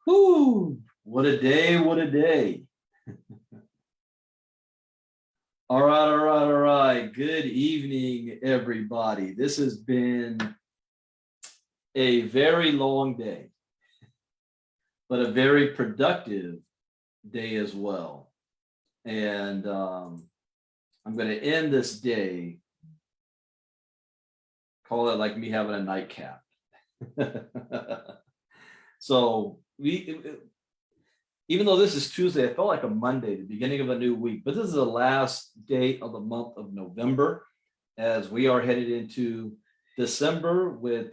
Whoo, what a day, what a day. All right, all right, all right. Good evening, everybody. This has been a very long day, but a very productive day as well. And I'm going to end this day, call it like me having a nightcap. So even though this is Tuesday, it felt like a Monday, the beginning of a new week, but this is the last day of the month of November as we are headed into December with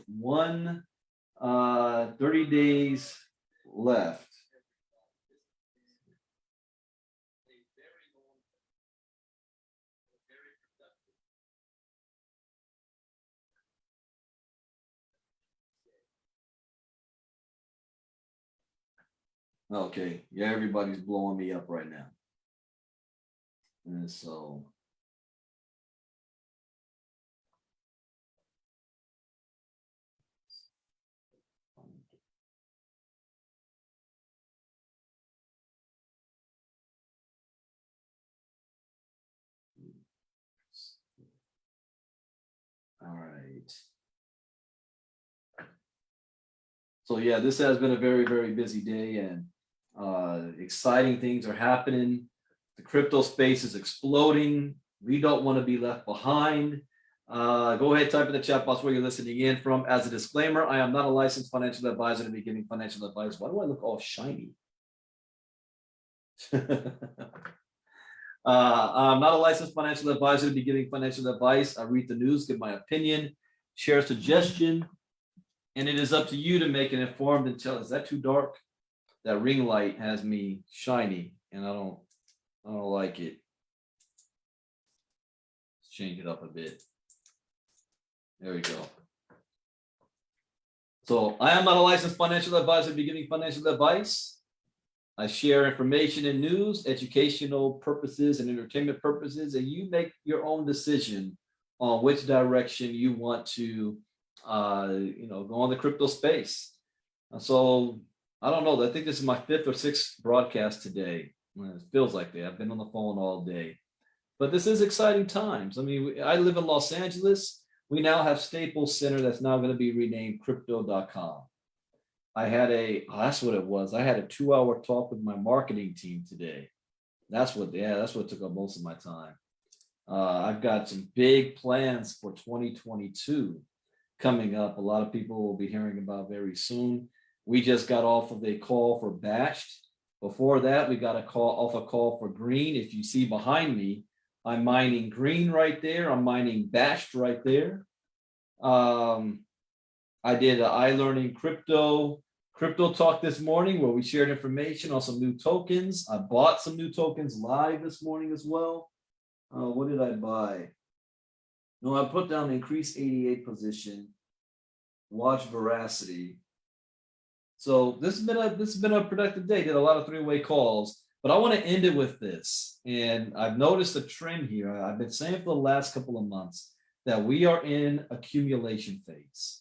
30 days left. Okay, yeah, everybody's blowing me up right now. And so all right. So yeah, this has been a very, very busy day, and exciting things are happening. The crypto space is exploding. We don't want to be left behind. Go ahead, type in the chat box where you're listening in from. As a disclaimer, I am not a licensed financial advisor to be giving financial advice. Why do I look all shiny? I'm not a licensed financial advisor to be giving financial advice. I read the news, give my opinion, share a suggestion, and it is up to you to make an informed and tell. Is that too dark? That ring light has me shiny, and I don't like it. Let's change it up a bit. There we go. So I am not a licensed financial advisor to be giving financial advice. I share information and news, educational purposes and entertainment purposes, and you make your own decision on which direction you want to, go on the crypto space. So I don't know. I think this is my 5th or 6th broadcast today. It feels like that. I've been on the phone all day, but this is exciting times. I mean, I live in Los Angeles. We now have Staples Center that's now going to be renamed Crypto.com. That's what it was. I had a 2-hour talk with my marketing team today. That's what took up most of my time. I've got some big plans for 2022 coming up. A lot of people will be hearing about very soon. We just got off of a call for Bashed. Before that, we got a call for Green. If you see behind me, I'm mining Green right there. I'm mining Bashed right there. I did an iLearning crypto talk this morning where we shared information on some new tokens. I bought some new tokens live this morning as well. What did I buy? No, I put down the increase 88 position. Watch Veracity. So this has been a productive day. Did a lot of 3-way calls, but I want to end it with this. And I've noticed a trend here. I've been saying for the last couple of months that we are in accumulation phase.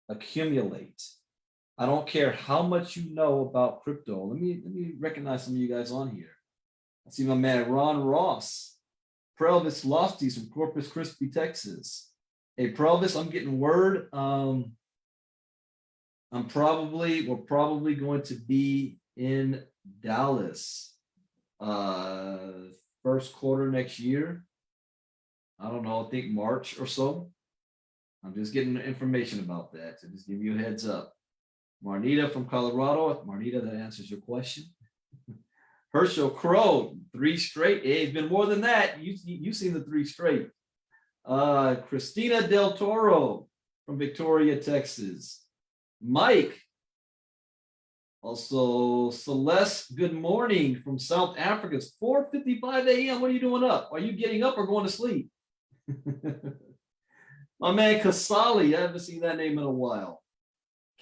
Accumulate. I don't care how much you know about crypto. Let me recognize some of you guys on here. I see my man Ron Ross, Prelvis Lofties from Corpus Christi, Texas. Hey Prelvis, I'm getting word. We're probably going to be in Dallas first quarter next year. I don't know, I think March or so. I'm just getting information about that. So just give you a heads up. Marnita from Colorado. Marnita, that answers your question. Herschel Crow, 3 straight. Hey, it's been more than that. You've seen the 3 straight. Christina Del Toro from Victoria, Texas. Mike. Also, Celeste, good morning from South Africa. It's 4:55 a.m. What are you doing up? Are you getting up or going to sleep? My man Kasali, I haven't seen that name in a while.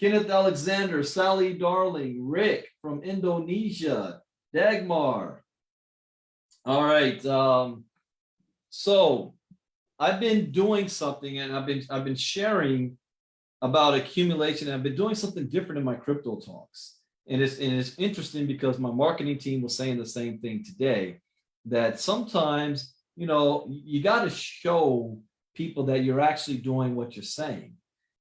Kenneth Alexander, Sally Darling, Rick from Indonesia, Dagmar. All right. So I've been doing something, and I've been sharing about accumulation. I've been doing something different in my crypto talks. And it's interesting because my marketing team was saying the same thing today, that sometimes, you got to show people that you're actually doing what you're saying.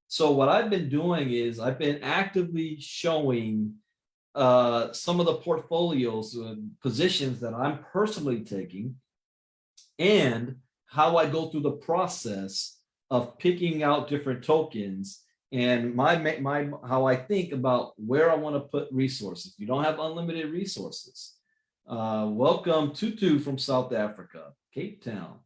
So what I've been doing is I've been actively showing some of the portfolios, positions that I'm personally taking, and how I go through the process of picking out different tokens, and my how I think about where I want to put resources. You don't have unlimited resources. Welcome Tutu from South Africa, Cape Town.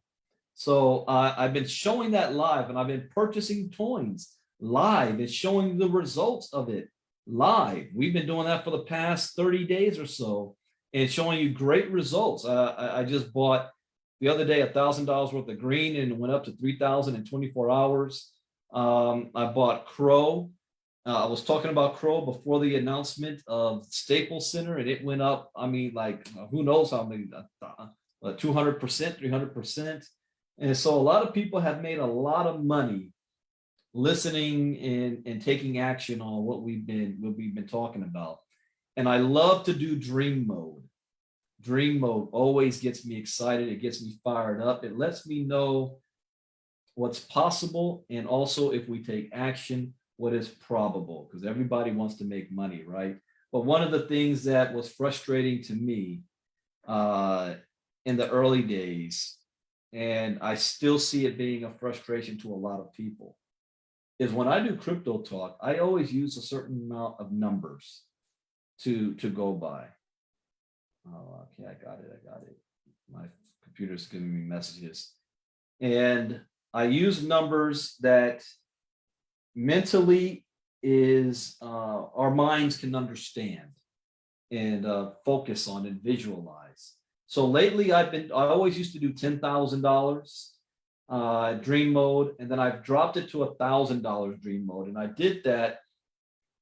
So I've been showing that live, and I've been purchasing coins live and showing the results of it live. We've been doing that for the past 30 days or so, and showing you great results. I just bought the other day $1,000 worth of green, and it went up to 3,000 in 24 hours. I bought Crow. I was talking about Crow before the announcement of Staples Center, and it went up. I mean, like, who knows how many, 200%, 300%. And so a lot of people have made a lot of money listening and taking action on what we've been talking about. And I love to do dream mode. Dream mode always gets me excited. It gets me fired up. It lets me know what's possible, and also, if we take action, what is probable, because everybody wants to make money, right? But one of the things that was frustrating to me in the early days, and I still see it being a frustration to a lot of people, is when I do crypto talk, I always use a certain amount of numbers to go by. Oh, okay, I got it. My computer's giving me messages. And I use numbers that mentally is our minds can understand and focus on and visualize. So lately I always used to do $10,000 dream mode, and then I've dropped it to $1,000 dream mode. And I did that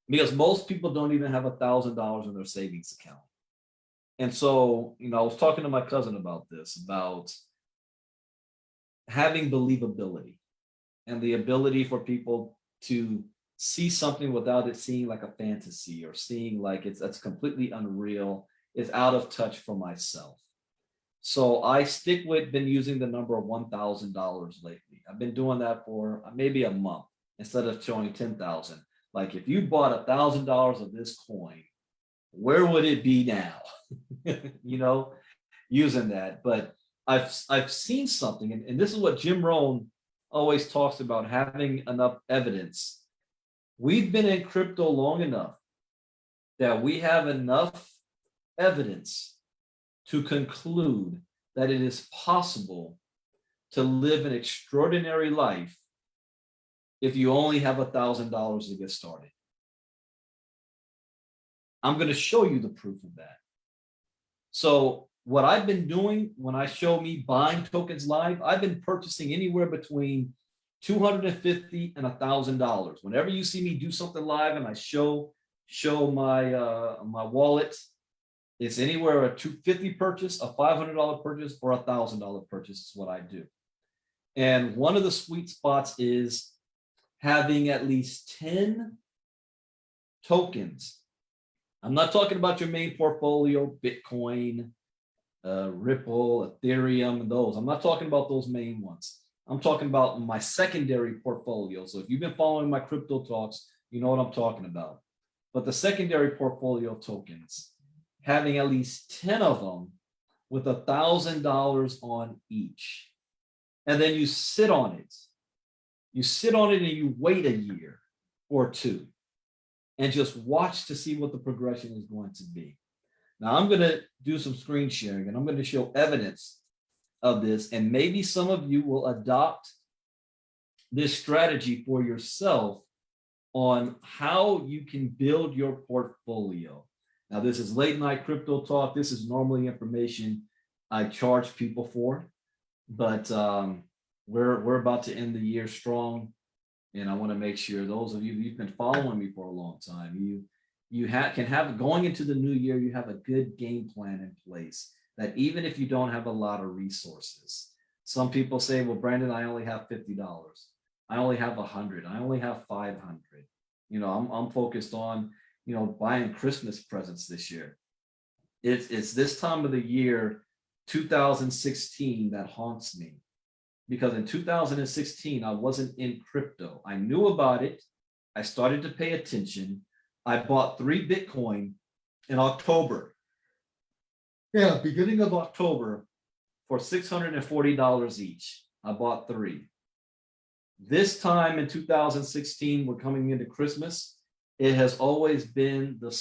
because most people don't even have $1,000 in their savings account. And so, I was talking to my cousin about this, about having believability and the ability for people to see something without it seeing like a fantasy, or seeing like that's completely unreal. It's out of touch for myself. So I stick with been using the number of $1,000 lately. I've been doing that for maybe a month instead of showing 10,000. Like, if you bought $1,000 of this coin, where would it be now? Using that. But I've seen something, and this is what Jim Rohn always talks about, having enough evidence. We've been in crypto long enough that we have enough evidence to conclude that it is possible to live an extraordinary life if you only have $1,000 to get started. I'm going to show you the proof of that. So what I've been doing when I show me buying tokens live, I've been purchasing anywhere between $250 and $1,000. Whenever you see me do something live and I show my wallet, it's anywhere a $250 purchase, a $500 purchase, or a $1,000 purchase is what I do. And one of the sweet spots is having at least 10 tokens. I'm not talking about your main portfolio, Bitcoin, Ripple, Ethereum, and those. I'm not talking about those main ones. I'm talking about my secondary portfolio. So if you've been following my crypto talks, you know what I'm talking about. But the secondary portfolio tokens, having at least 10 of them with $1,000 on each. And then you sit on it. You sit on it and you wait a year or two and just watch to see what the progression is going to be. Now I'm going to do some screen sharing, and I'm going to show evidence of this, and maybe some of you will adopt this strategy for yourself on how you can build your portfolio. Now, this is late night crypto talk. This is normally information I charge people for, but we're about to end the year strong. And I want to make sure those of you who've been following me for a long time, can have going into the new year, you have a good game plan in place that even if you don't have a lot of resources, some people say, well, Brandon, I only have $50. I only have 100. I only have 500. I'm focused on, buying Christmas presents this year. It's this time of the year, 2016, that haunts me, because in 2016, I wasn't in crypto. I knew about it. I started to pay attention. I bought 3 Bitcoin in October. Yeah, beginning of October for $640 each. I bought 3. This time in 2016, we're coming into Christmas. It has always been the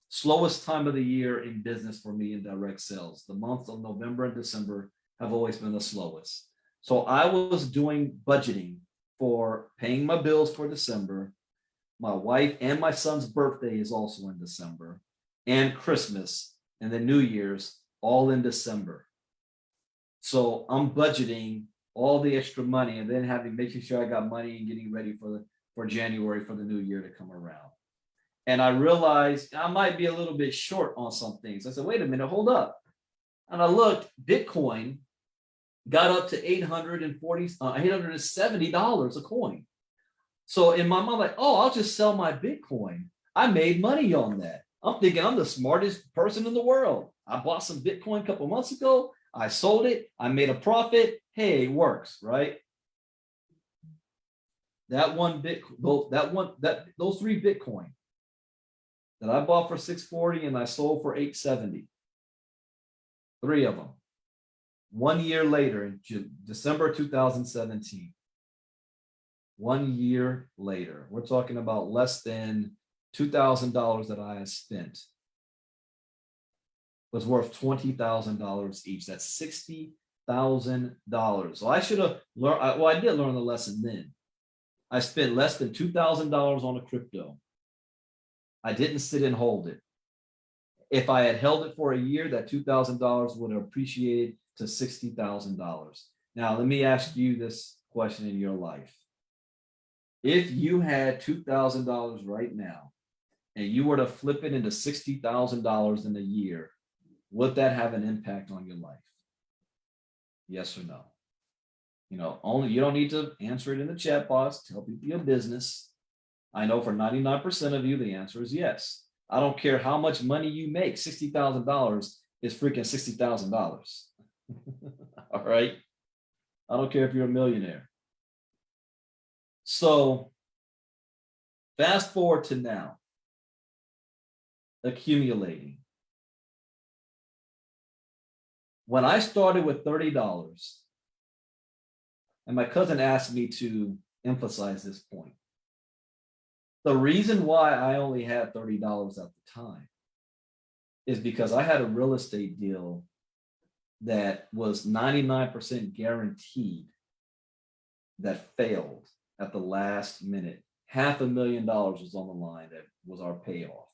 slowest time of the year in business for me in direct sales. The months of November and December have always been the slowest. So I was doing budgeting for paying my bills for December. My wife and my son's birthday is also in December, and Christmas and the New Year's all in December. So I'm budgeting all the extra money and then making sure I got money and getting ready for January for the new year to come around. And I realized I might be a little bit short on some things. I said, wait a minute, hold up. And I looked, Bitcoin got up to $870 a coin. So in my mind, like, oh, I'll just sell my Bitcoin. I made money on that. I'm thinking I'm the smartest person in the world. I bought some Bitcoin a couple months ago. I sold it. I made a profit. Hey, it works, right? Those 3 Bitcoin that I bought for 640 and I sold for 870. 3 of them. 1 year later, in December 2017. 1 year later, we're talking about less than $2,000 that I had spent was worth $20,000 each. That's $60,000. So I should have learned. Well, I did learn the lesson then. I spent less than $2,000 on a crypto. I didn't sit and hold it. If I had held it for a year, that $2,000 would have appreciated to $60,000. Now, let me ask you this question in your life. If you had $2,000 right now and you were to flip it into $60,000 in a year, would that have an impact on your life? Yes or no? You don't need to answer it in the chat box. Tell people your business. I know for 99% of you, the answer is yes. I don't care how much money you make. $60,000 is freaking $60,000. All right. I don't care if you're a millionaire. So fast forward to now, accumulating. When I started with $30, and my cousin asked me to emphasize this point, the reason why I only had $30 at the time is because I had a real estate deal that was 99% guaranteed that failed at the last minute. $500,000 was on the line. That was our payoff.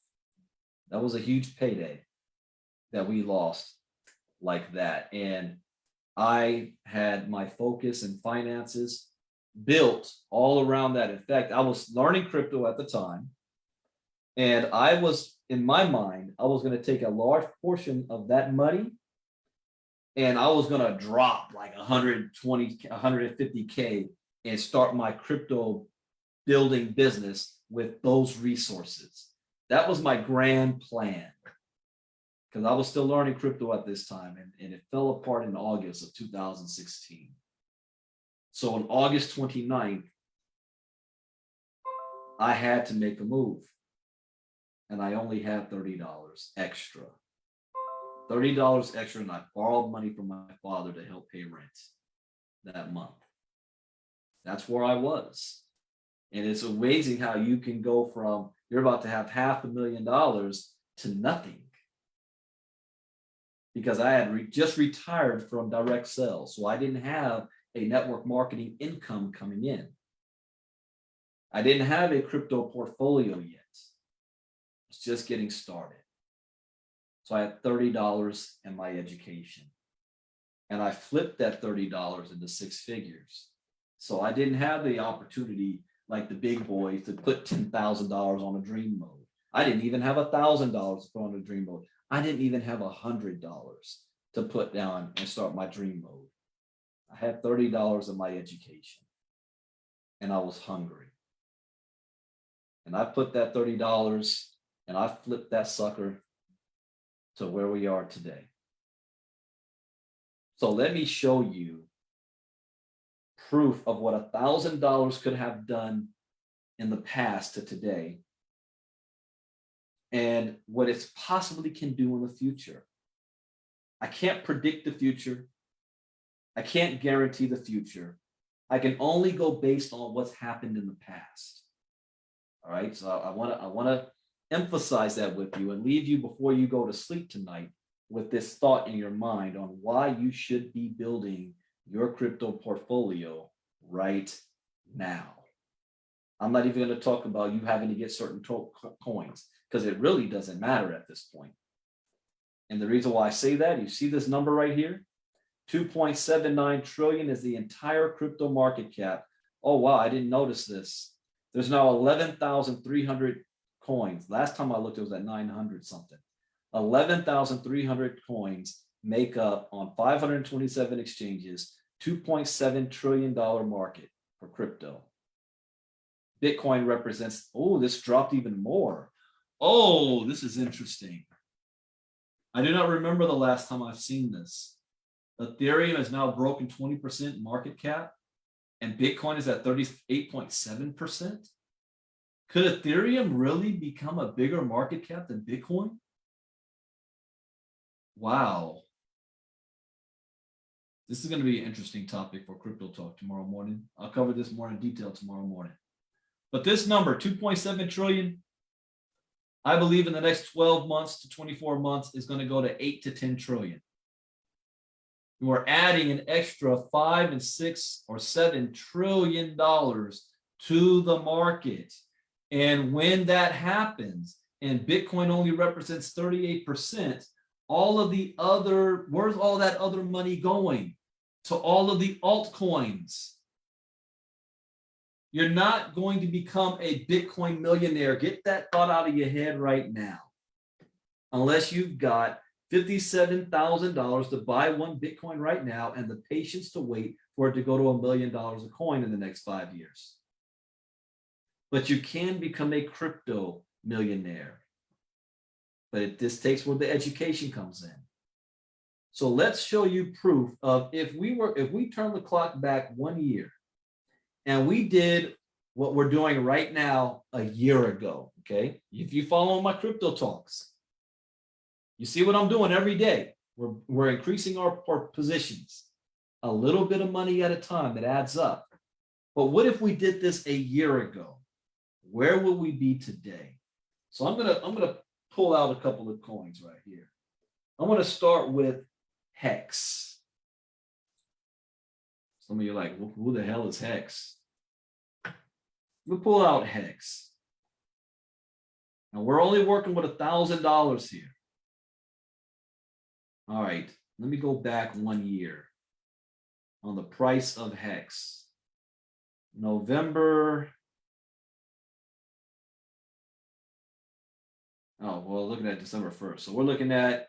That was a huge payday that we lost like that. And I had my focus and finances built all around that. In fact, I was learning crypto at the time. And I was, in my mind, I was going to take a large portion of that money and I was going to drop like 120, 150K and start my crypto building business with those resources. That was my grand plan, because I was still learning crypto at this time, and it fell apart in August of 2016. So on August 29th, I had to make a move, and I only had $30 extra. $30 extra, and I borrowed money from my father to help pay rent that month. That's where I was. And it's amazing how you can go from, you're about to have $500,000 to nothing. Because I had just retired from direct sales. So I didn't have a network marketing income coming in. I didn't have a crypto portfolio yet. It's just getting started. So I had $30 in my education. And I flipped that $30 into 6 figures. So I didn't have the opportunity like the big boys to put $10,000 on a dream mode. I didn't even have $1,000 to put on a dream mode. I didn't even have $100 to put down and start my dream mode. I had $30 in my education and I was hungry. And I put that $30 and I flipped that sucker to where we are today. So let me show you proof of what $1,000 could have done in the past to today and what it possibly can do in the future. I can't predict the future. I can't guarantee the future. I can only go based on what's happened in the past. All right. So I want to emphasize that with you and leave you before you go to sleep tonight with this thought in your mind on why you should be building your crypto portfolio right now. I'm not even going to talk about you having to get certain coins because it really doesn't matter at this point. And the reason why I say that, you see this number right here? 2.79 trillion is the entire crypto market cap. Oh, wow, I didn't notice this. There's now 11,300 coins. Last time I looked, it was at 900 something. 11,300 coins make up on 527 exchanges, $2.7 trillion market for crypto. Bitcoin represents, oh, this dropped even more. Oh, this is interesting. I do not remember the last time I've seen this. Ethereum has now broken 20% market cap, and Bitcoin is at 38.7%. Could Ethereum really become a bigger market cap than Bitcoin? Wow. This is going to be an interesting topic for Crypto Talk tomorrow morning. I'll cover this more in detail tomorrow morning. But this number, 2.7 trillion, I believe in the next 12 months to 24 months is going to go to 8 to 10 trillion. We're adding an extra 5 and 6 or 7 trillion dollars to the market. And when that happens, and Bitcoin only represents 38%, all of the other, where's all that other money going? To all of the altcoins. You're not going to become a Bitcoin millionaire. Get that thought out of your head right now. Unless you've got $57,000 to buy one Bitcoin right now and the patience to wait for it to go to $1 million a coin in the next 5 years. But you can become a crypto millionaire. But this takes where the education comes in. So let's show you proof of if we turn the clock back 1 year and we did what we're doing right now a year ago, okay? If you follow my crypto talks, you see what I'm doing every day. We're increasing our positions, a little bit of money at a time. It adds up. But what if we did this a year ago? Where will we be today? So I'm gonna pull out a couple of coins right here. I'm gonna start with Hex. Some of you are like, who the hell is Hex? We'll pull out Hex. Now we're only working with $1,000 here. All right, let me go back 1 year on the price of Hex. November. Oh, well, looking at December 1st. So we're looking at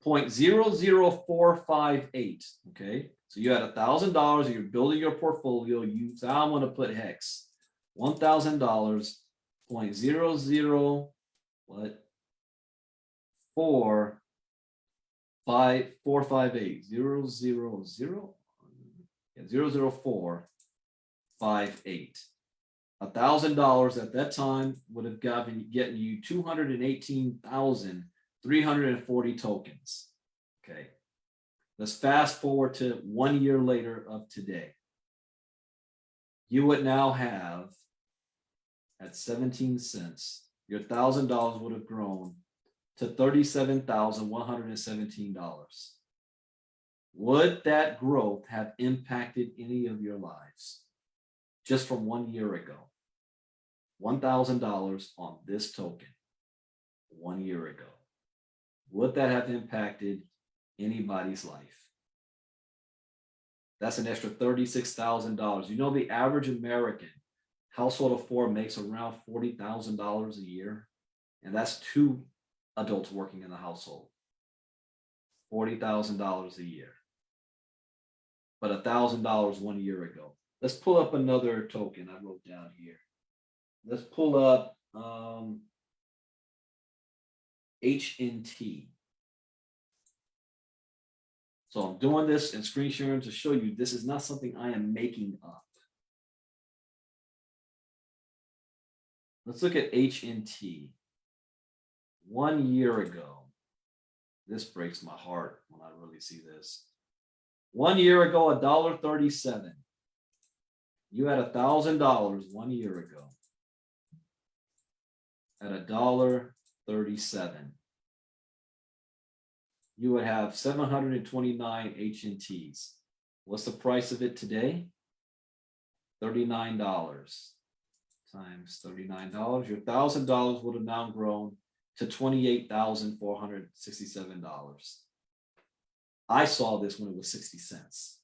0.00458. Okay. So you had $1,000 and you're building your portfolio. You say, I want to put Hex. $1,000, 0.00 what? 458. 000 00458. $1,000 at that time would have getting you 218,340 tokens. Okay. Let's fast forward to 1 year later of today. You would now have, at 17 cents, your $1,000 would have grown to $37,117. Would that growth have impacted any of your lives? Just from 1 year ago, $1,000 on this token 1 year ago. Would that have impacted anybody's life? That's an extra $36,000. You know, the average American household of four makes around $40,000 a year. And that's two adults working in the household. $40,000 a year. But $1,000 1 year ago. Let's pull up another token I wrote down here. Let's pull up HNT. So I'm doing this and screen sharing to show you this is not something I am making up. Let's look at HNT. 1 year ago, this breaks my heart when I really see this. 1 year ago, $1.37. You had $1,000 1 year ago at $1.37. You would have 729 HNTs. What's the price of it today? $39 times $39. Your $1,000 would have now grown to $28,467. I saw this when it was 60 cents.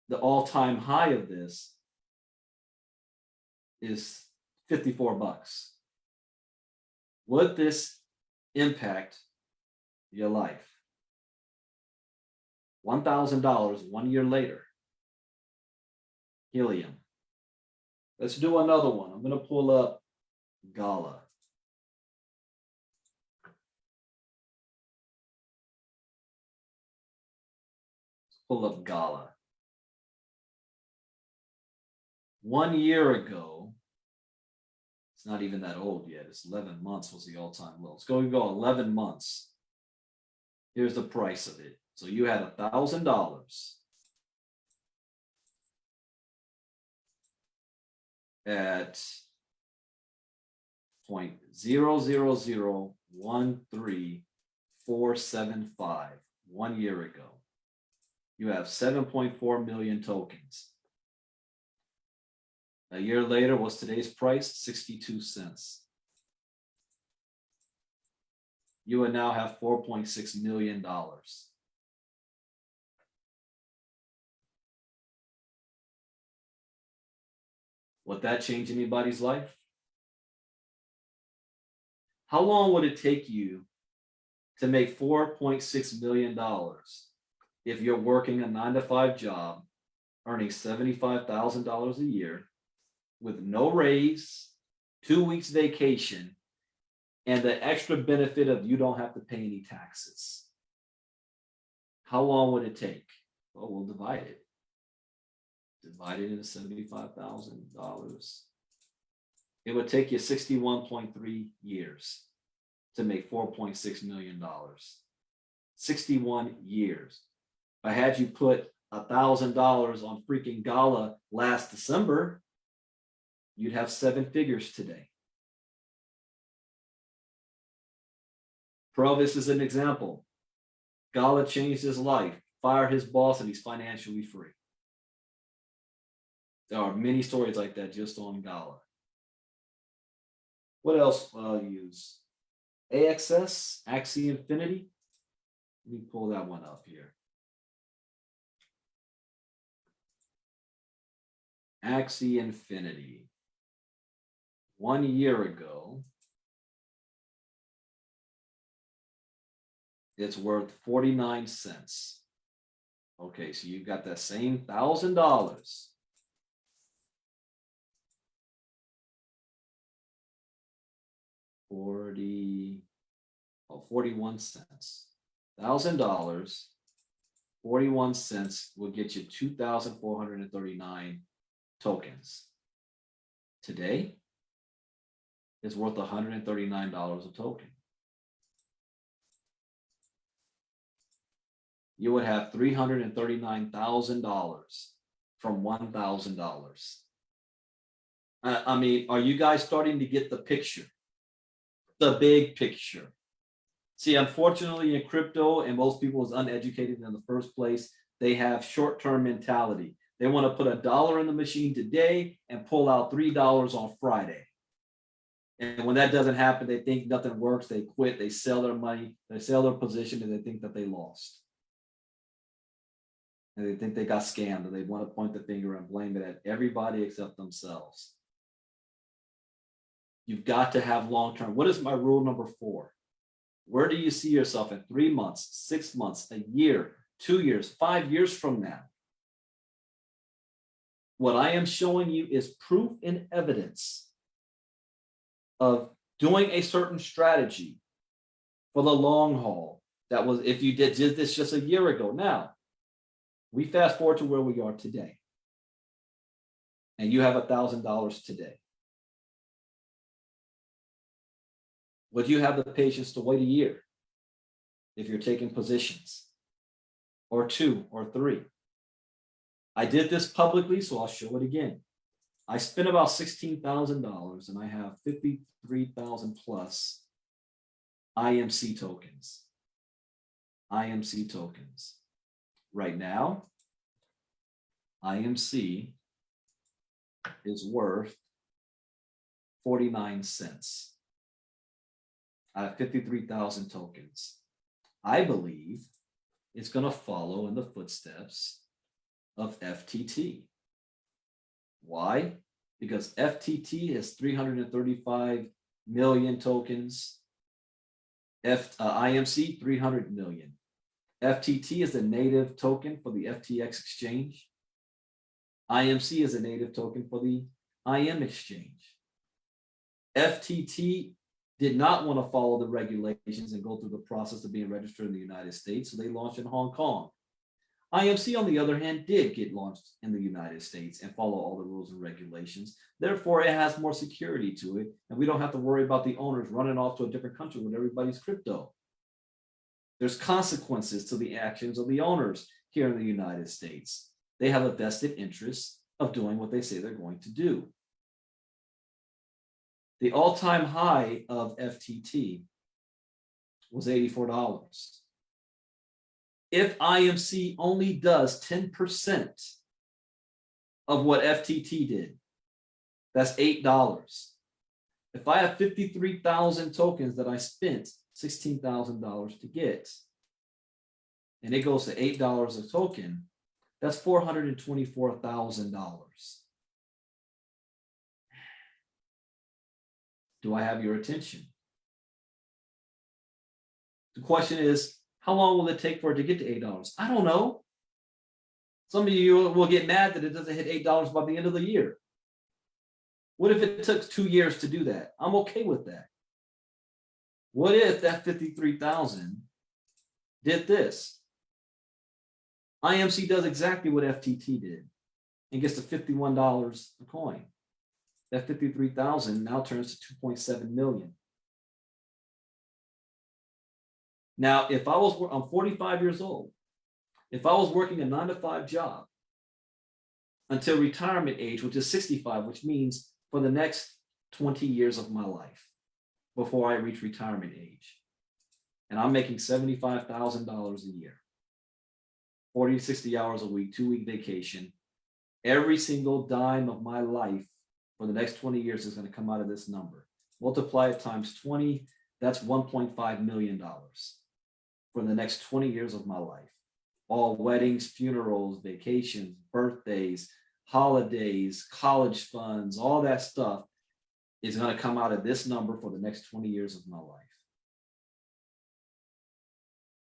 The all-time high of this is 54 bucks. Would this impact your life? $1,000 1 year later. Helium. Let's do another one. I'm going to pull up Gala. Pull up Gala. 1 year ago, it's not even that old yet. It's 11 months was the all-time low. Let's go 11 months. Here's the price of it. So you had $1,000 at 0.00013475 1 year ago. You have 7.4 million tokens. A year later, what's today's price? 62 cents. You would now have $4.6 million. Would that change anybody's life? How long would it take you to make $4.6 million if you're working a 9-to-5 job, earning $75,000 a year, with no raise, 2 weeks vacation, and the extra benefit of you don't have to pay any taxes? How long would it take? Well, we'll divide it. Divide it into $75,000. It would take you 61.3 years to make $4.6 million. 61 years. If I had you put $1,000 on freaking Gala last December, you'd have 7 figures today. Provis is an example. Gala changed his life, fired his boss, and he's financially free. There are many stories like that just on Gala. What else I'll use? AXS, Axie Infinity. Let me pull that one up here. Axie Infinity. 1 year ago, it's worth 49 cents. Okay, so you've got that same $1,000. $41 cents. $1,000, 41 cents will get you 2,439 tokens. Today, it's worth $139 a token. You would have $339,000 from $1,000. I mean, are you guys starting to get the picture? The big picture. See, unfortunately, in crypto, and most people is uneducated in the first place, they have short-term mentality. They want to put $1 in the machine today and pull out $3 on Friday. And when that doesn't happen, they think nothing works. They quit. They sell their money. They sell their position, and they think that they lost. and they think they got scammed, and they want to point the finger and blame it at everybody except themselves. You've got to have long-term. What is my rule number 4? Where do you see yourself in 3 months, 6 months, a year, 2 years, 5 years from now? What I am showing you is proof and evidence of doing a certain strategy for the long haul. That was if you did this just a year ago. Now, we fast forward to where we are today, and you have $1,000 today. Would you have the patience to wait a year if you're taking positions, or 2 or 3? I did this publicly, so I'll show it again. I spent about $16,000, and I have 53,000 plus IMC tokens. IMC tokens. Right now, IMC is worth 49 cents. I have 53,000 tokens. I believe it's going to follow in the footsteps of FTT. Why? Because FTT has 335 million tokens. IMC 300 million. FTT is a native token for the FTX exchange. IMC is a native token for the IM exchange. FTT did not want to follow the regulations and go through the process of being registered in the United States, so they launched in Hong Kong. IMC, on the other hand, did get launched in the United States and follow all the rules and regulations. Therefore, it has more security to it, and we don't have to worry about the owners running off to a different country with everybody's crypto. There's consequences to the actions of the owners here in the United States. They have a vested interest of doing what they say they're going to do. The all-time high of FTT was $84. If IMC only does 10% of what FTT did, that's $8. If I have 53,000 tokens that I spent $16,000 to get, and it goes to $8 a token, that's $424,000. Do I have your attention? The question is, how long will it take for it to get to $8? I don't know. Some of you will get mad that it doesn't hit $8 by the end of the year. What if it took 2 years to do that? I'm okay with that. What if that 53,000 did this? IMC does exactly what FTT did and gets to $51 a coin. That 53,000 now turns to 2.7 million. Now, if I was, I'm 45 years old. If I was working a 9-to-5 job until retirement age, which is 65, which means for the next 20 years of my life before I reach retirement age, and I'm making $75,000 a year, 40, 60 hours a week, 2-week vacation, every single dime of my life for the next 20 years is going to come out of this number. Multiply it times 20, that's $1.5 million for the next 20 years of my life. All weddings, funerals, vacations, birthdays, holidays, college funds, all that stuff is going to come out of this number for the next 20 years of my life.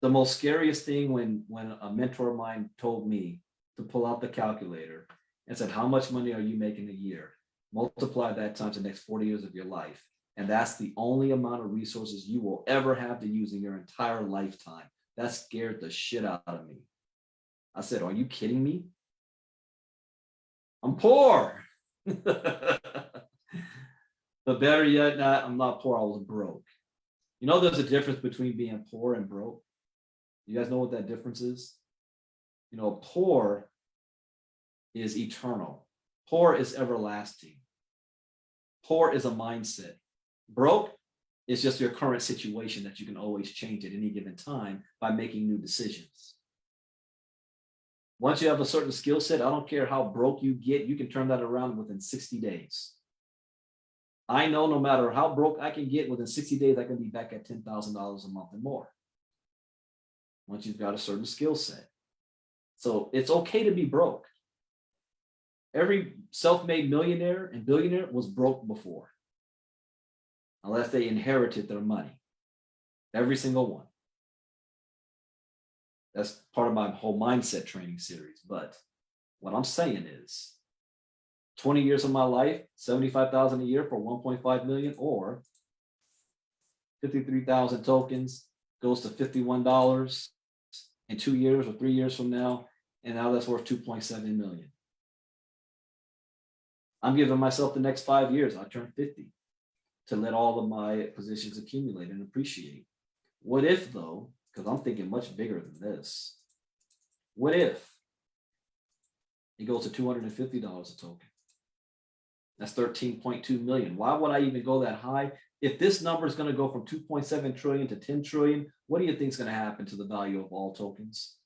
The most scariest thing when a mentor of mine told me to pull out the calculator and said, how much money are you making a year? Multiply that times the next 40 years of your life. And that's the only amount of resources you will ever have to use in your entire lifetime. That scared the shit out of me. I said, are you kidding me? I'm poor. But better yet, I'm not poor, I was broke. You know, there's a difference between being poor and broke. You guys know what that difference is? You know, poor is eternal. Poor is everlasting. Poor is a mindset. Broke is just your current situation that you can always change at any given time by making new decisions. Once you have a certain skill set, I don't care how broke you get, you can turn that around within 60 days. I know no matter how broke I can get, within 60 days, I can be back at $10,000 a month and more. Once you've got a certain skill set. So it's okay to be broke. Every self-made millionaire and billionaire was broke before, unless they inherited their money. Every single one. That's part of my whole mindset training series. But what I'm saying is 20 years of my life, 75,000 a year for 1.5 million, or 53,000 tokens goes to $51 in 2 years or 3 years from now. And now that's worth 2.7 million. I'm giving myself the next 5 years. I turn 50 to let all of my positions accumulate and appreciate. What if though, because I'm thinking much bigger than this. What if it goes to $250 a token? That's 13.2 million. Why would I even go that high? If this number is going to go from 2.7 trillion to 10 trillion, what do you think is going to happen to the value of all tokens?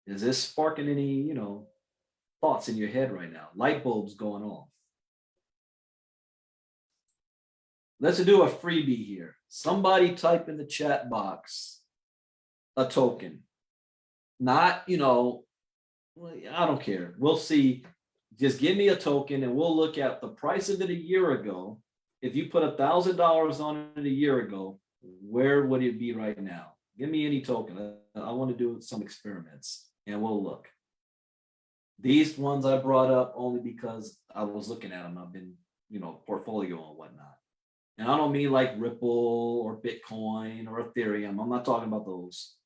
Is this sparking any, thoughts in your head right now? Light bulbs going off. Let's do a freebie here. Somebody type in the chat box a token. Not, I don't care. We'll see. Just give me a token and we'll look at the price of it a year ago. If you put $1,000 on it a year ago, where would it be right now? Give me any token. I want to do some experiments and we'll look. These ones I brought up only because I was looking at them. I've been, portfolio and whatnot. And I don't mean like Ripple or Bitcoin or Ethereum. I'm not talking about those.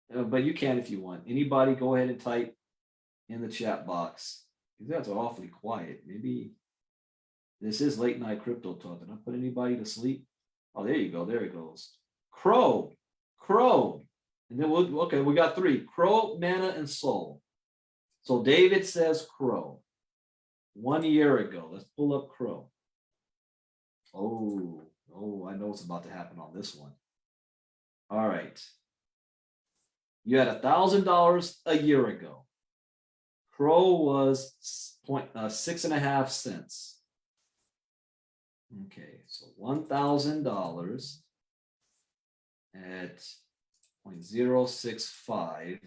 But you can if you want. Anybody go ahead and type in the chat box. You guys are awfully quiet. Maybe this is late night crypto talk. Did I put anybody to sleep? Oh, there you go. There it goes. Crow. And then we got 3. Crow, Mana, and Soul. So David says Crow. 1 year ago. Let's pull up Crow. Oh, I know what's about to happen on this one. All right. You had $1,000 a year ago. Crow was 6.5 cents. Okay, so $1,000 at 0.065,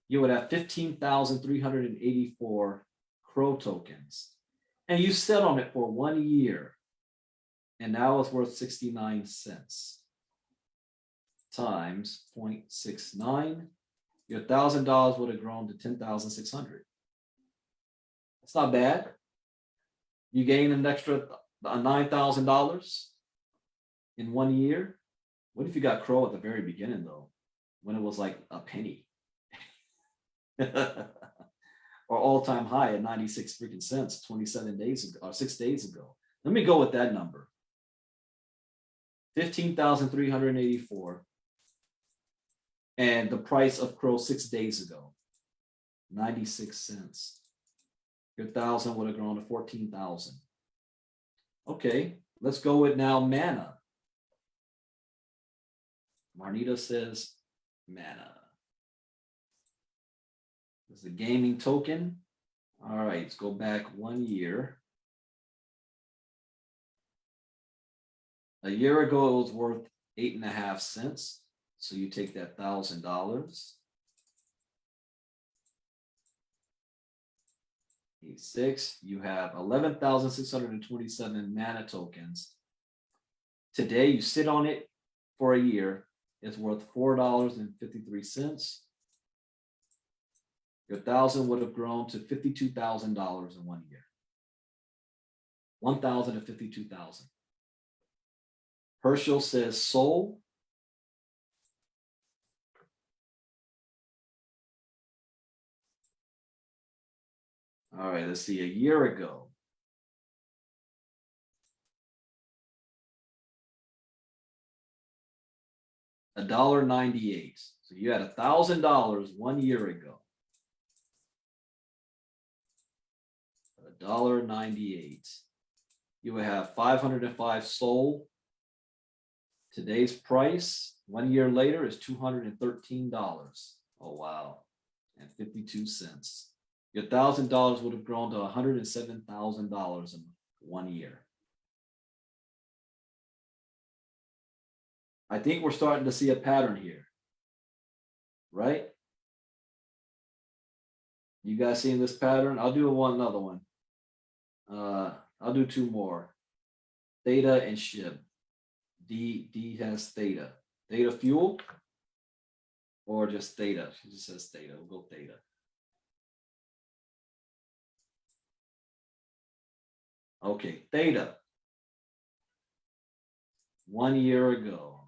you would have 15,384 Crow tokens. And you sat on it for 1 year. And now it's worth 69 cents. Times 0.69, your $1,000 would have grown to 10,600. That's not bad. You gain an extra $9,000 in 1 year. What if you got Crow at the very beginning though, when it was like a penny, or all-time high at 96 freaking cents 27 days ago or 6 days ago? Let me go with that number. 15,384. And the price of Crow 6 days ago, 96 cents. Your 1,000 would have grown to 14,000. Okay, let's go with now Mana. Marnita says Mana. This is a gaming token. All right, let's go back 1 year. A year ago, it was worth 8.5 cents. So you take that $1,000. 86, you have 11,627 Mana tokens. Today, you sit on it for a year. It's worth $4.53. Your 1,000 would have grown to $52,000 in 1 year. 1,000 to 52,000. Herschel says Soul. All right, let's see, a year ago. $1.98. So you had $1,000 1 year ago. $1.98. You would have 505 Soul. Today's price 1 year later is $213. Oh wow, and 52 cents. Your $1,000 would have grown to $107,000 in 1 year. I think we're starting to see a pattern here, right? You guys seeing this pattern? I'll do another one. I'll do two more. Theta and SHIB. D has theta. Theta fuel or just theta? She just says theta. We'll go theta. Okay, theta. 1 year ago.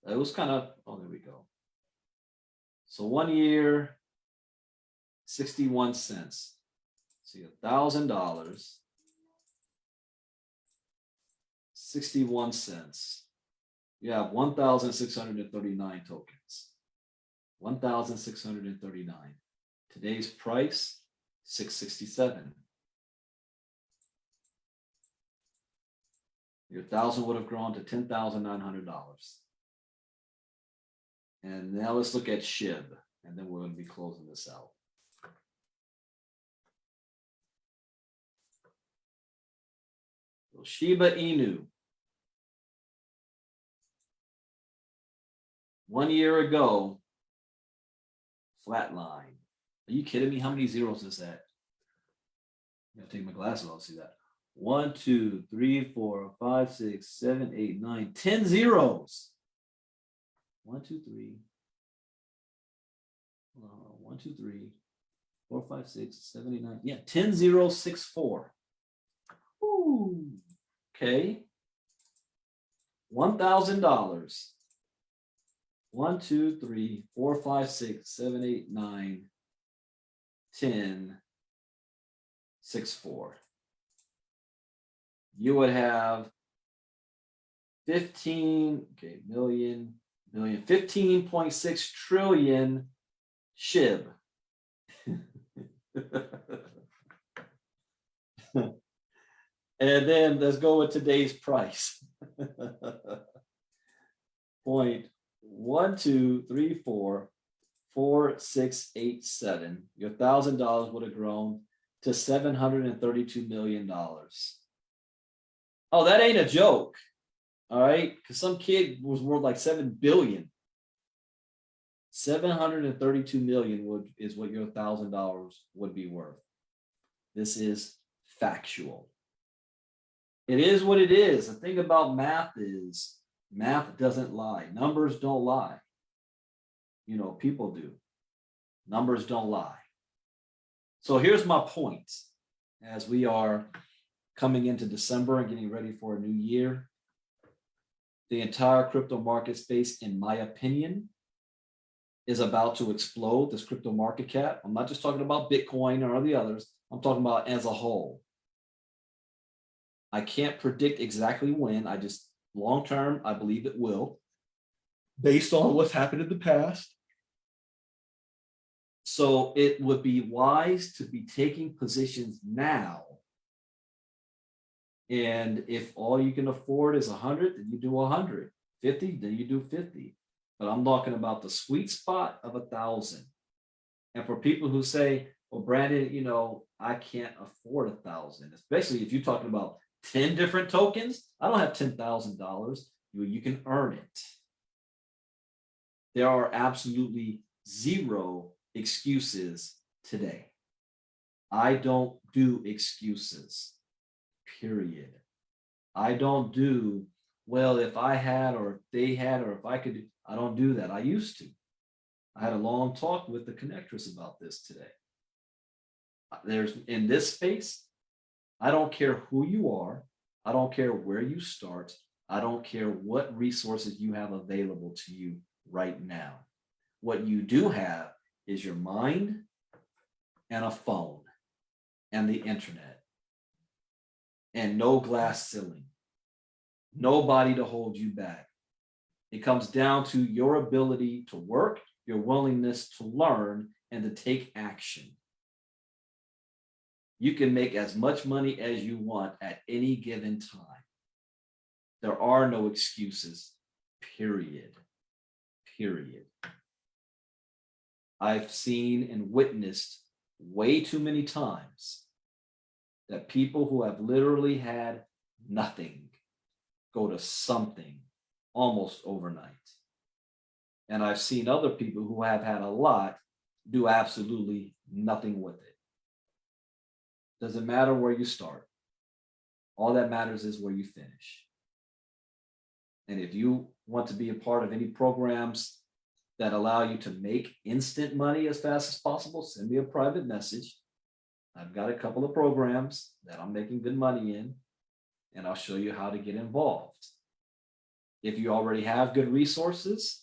It was kind of, oh, there we go. So 1 year, 61 cents. See, $1,000, 61 cents. You have 1,639 tokens. 1,639. Today's price, $667. Your 1,000 would have grown to $10,900. And now let's look at SHIB, and then we're going to be closing this out. So Shiba Inu. 1 year ago, flatline. Are you kidding me? How many zeros is that? I gotta take my glasses off to see that. 1, 2, 3, 4, 5, 6, 7, 8, 9, 10 zeros. 1, 2, 3. 1, 2, 3, 4, 5, 6, 7, 8, 9. Yeah, 10 zeros, 6, 4. Ooh. Okay. $1,000. 1, 2, 3, 4, 5, 6, 7, 8, 9, 10, 6, 4. You would have 15, okay, million, 15.6 trillion SHIB. And then let's go with today's price. 0.12344687. Your $1,000 would have grown to $732 million. Oh, that ain't a joke. All right, because some kid was worth like 7 billion. 732 million is what your $1,000 would be worth. This is factual. It is what it is. The thing about math is math doesn't lie. Numbers don't lie. You know, people do. Numbers don't lie. So here's my point. As we are coming into December and getting ready for a new year, the entire crypto market space, in my opinion, is about to explode. This crypto market cap. I'm not just talking about Bitcoin or the others. I'm talking about as a whole. I can't predict exactly when. I just, long term, I believe it will, based on what's happened in the past. So it would be wise to be taking positions now. And if all you can afford is 100, then you do 100. 50, then you do 50. But I'm talking about the sweet spot of 1,000. And for people who say, well, Brandon, you know, I can't afford 1,000, especially if you're talking about 10 different tokens. I don't have $10,000. You can earn it. There are absolutely zero excuses today. I don't do excuses, period. I don't do, well, if I had, or if they had, or if I could, I don't do that. I used to. I had a long talk with the connectress about this today. There's, in this space, I don't care who you are. I don't care where you start. I don't care what resources you have available to you right now. What you do have is your mind and a phone and the internet and no glass ceiling, nobody to hold you back. It comes down to your ability to work, your willingness to learn, and to take action. You can make as much money as you want at any given time. There are no excuses, period. Period. I've seen and witnessed way too many times that people who have literally had nothing go to something almost overnight. And I've seen other people who have had a lot do absolutely nothing with it. Doesn't matter where you start. All that matters is where you finish. And if you want to be a part of any programs that allow you to make instant money as fast as possible, send me a private message. I've got a couple of programs that I'm making good money in, and I'll show you how to get involved. If you already have good resources,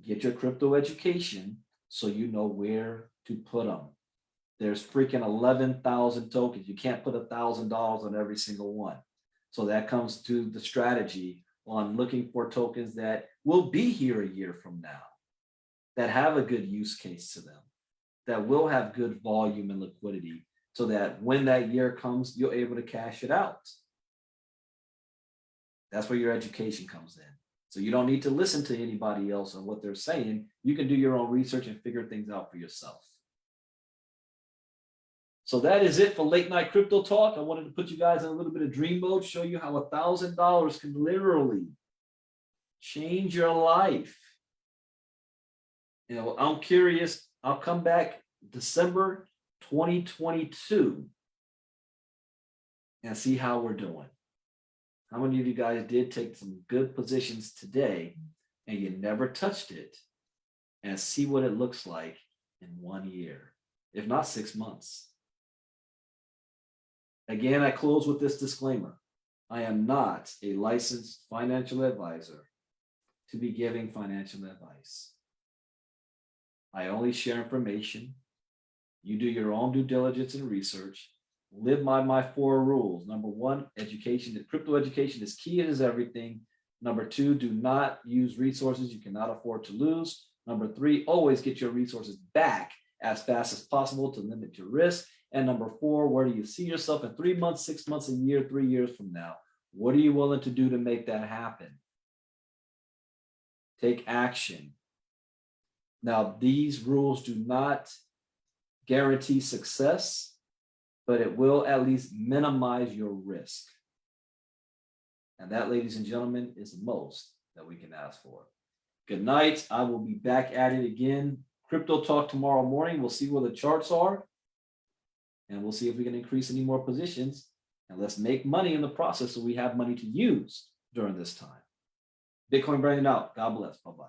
get your crypto education so you know where to put them. There's freaking 11,000 tokens. You can't put $1,000 on every single one. So that comes to the strategy on looking for tokens that will be here a year from now, that have a good use case to them, that will have good volume and liquidity, so that when that year comes, you're able to cash it out. That's where your education comes in. So you don't need to listen to anybody else on what they're saying. You can do your own research and figure things out for yourself. So that is it for Late Night Crypto Talk. I wanted to put you guys in a little bit of dream mode, show you how $1,000 can literally change your life. You know, I'm curious. I'll come back December 2022 and see how we're doing. How many of you guys did take some good positions today and you never touched it, and see what it looks like in 1 year, if not 6 months? Again, I close with this disclaimer. I am not a licensed financial advisor to be giving financial advice. I only share information. You do your own due diligence and research. Live by my 4 rules. Number 1, education. Crypto education is key. It is everything. Number 2, do not use resources you cannot afford to lose. Number 3, always get your resources back as fast as possible to limit your risk. And number 4, where do you see yourself in 3 months, 6 months, a year, 3 years from now? What are you willing to do to make that happen? Take action. Now, these rules do not guarantee success, but it will at least minimize your risk. And that, ladies and gentlemen, is the most that we can ask for. Good night. I will be back at it again. Crypto Talk tomorrow morning. We'll see where the charts are, and we'll see if we can increase any more positions. And let's make money in the process so we have money to use during this time. Bitcoin Brandon out. God bless. Bye-bye.